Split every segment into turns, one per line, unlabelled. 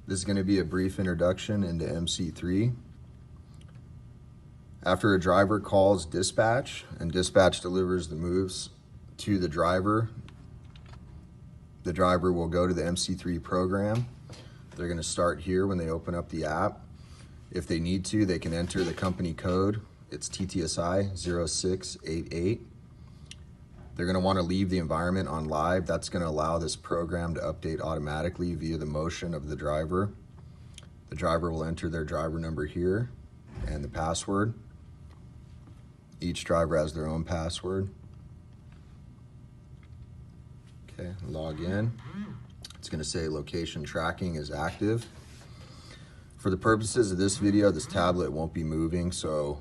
This is going to be a brief introduction into MC3. After a driver calls dispatch and dispatch delivers the moves to the driver will go to the MC3 program. They're going to start here when they open up the app. If they need to, they can enter the company code. It's TTSI 0688. They're going to want to leave the environment on live. That's going to allow this program to update automatically via the motion of the driver. The driver will enter their driver number here and the password. Each driver has their own password. Okay, log in. It's going to say location tracking is active. For the purposes of this video, this tablet won't be moving, so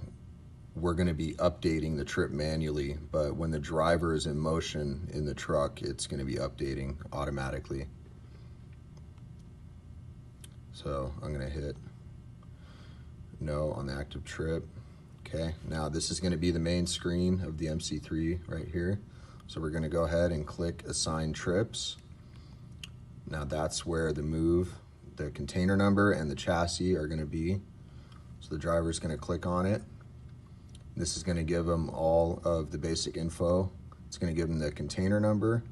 we're going to be updating the trip manually, but when the driver is in motion in the truck, it's going to be updating automatically. So I'm going to hit no on the active trip. Okay, now this is going to be the main screen of the MC3 right here. So we're going to go ahead and click assign trips. Now that's where the move, the container number and the chassis are going to be. So the driver is going to click on it. This is going to give them all of the basic info. It's going to give them the container number,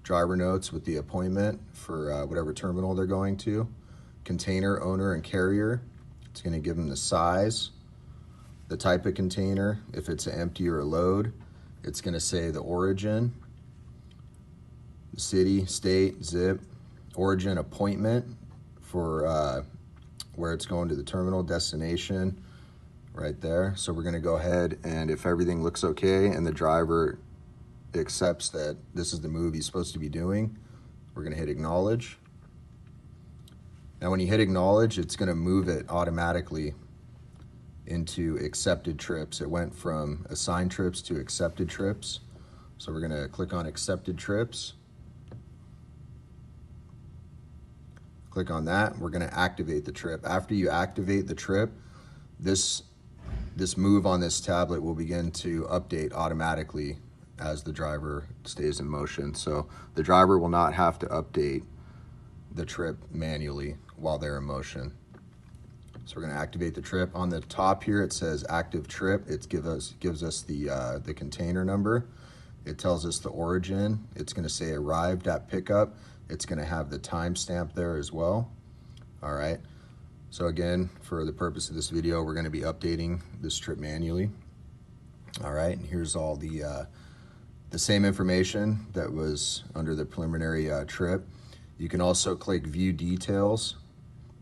driver notes with the appointment for whatever terminal they're going to, container owner and carrier. It's going to give them the size, the type of container, if it's an empty or a load. It's going to say the origin, the city, state, zip, origin, appointment for where it's going to the terminal, destination, right there. So we're going to go ahead, and if everything looks okay and the driver accepts that this is the move he's supposed to be doing, we're going to hit acknowledge. Now when you hit acknowledge, it's going to move it automatically into accepted trips. It went from assigned trips to accepted trips. So we're going to click on accepted trips. Click on that. We're going to activate the trip. After you activate the trip, this move on this tablet will begin to update automatically as the driver stays in motion. So the driver will not have to update the trip manually while they're in motion. So we're going to activate the trip. On the top here it says active trip. It gives us the container number. It tells us the origin. It's going to say arrived at pickup. It's going to have the timestamp there as well. All right. So again, for the purpose of this video, we're going to be updating this trip manually. All right, and here's all the same information that was under the preliminary trip. You can also click View Details.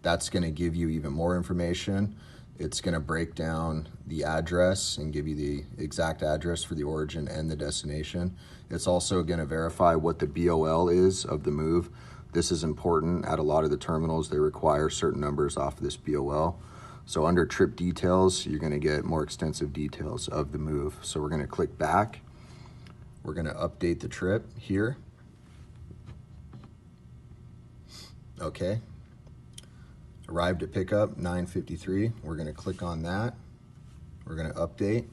That's going to give you even more information. It's going to break down the address and give you the exact address for the origin and the destination. It's also going to verify what the BOL is of the move. This is important. At a lot of the terminals, they require certain numbers off of this BOL. So under trip details, you're going to get more extensive details of the move. So we're going to click back. We're going to update the trip here. Okay. Arrived at pickup 9:53. We're going to click on that. We're going to update.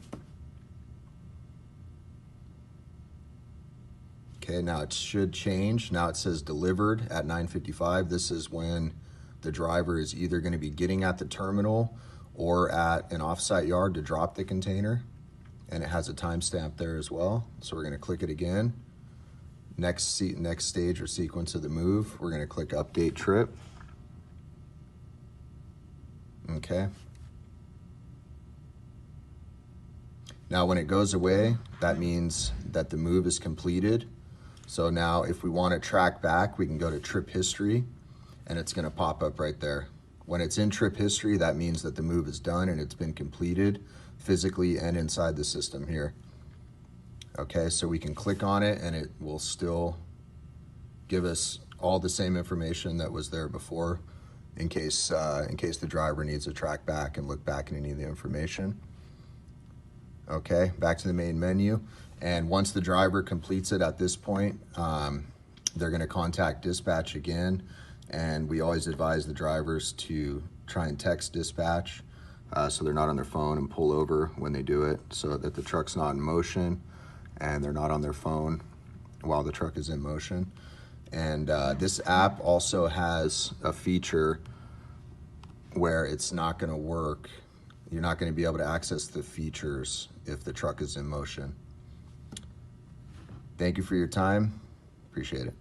Okay, now it should change. Now it says delivered at 9:55. This is when the driver is either going to be getting at the terminal or at an offsite yard to drop the container. And it has a timestamp there as well. So we're going to click it again. Next stage or sequence of the move, we're going to click update trip. Okay. Now when it goes away, that means that the move is completed. So now if we want to track back, we can go to trip history and it's going to pop up right there. When it's in trip history, that means that the move is done and it's been completed physically and inside the system here. Okay, so we can click on it and it will still give us all the same information that was there before in case the driver needs to track back and look back at any of the information. Okay, back to the main menu. And once the driver completes it at this point, they're going to contact dispatch again. And we always advise the drivers to try and text dispatch so they're not on their phone and pull over when they do it, so that the truck's not in motion and they're not on their phone while the truck is in motion. And this app also has a feature where it's not going to work. You're not going to be able to access the features if the truck is in motion. Thank you for your time. Appreciate it.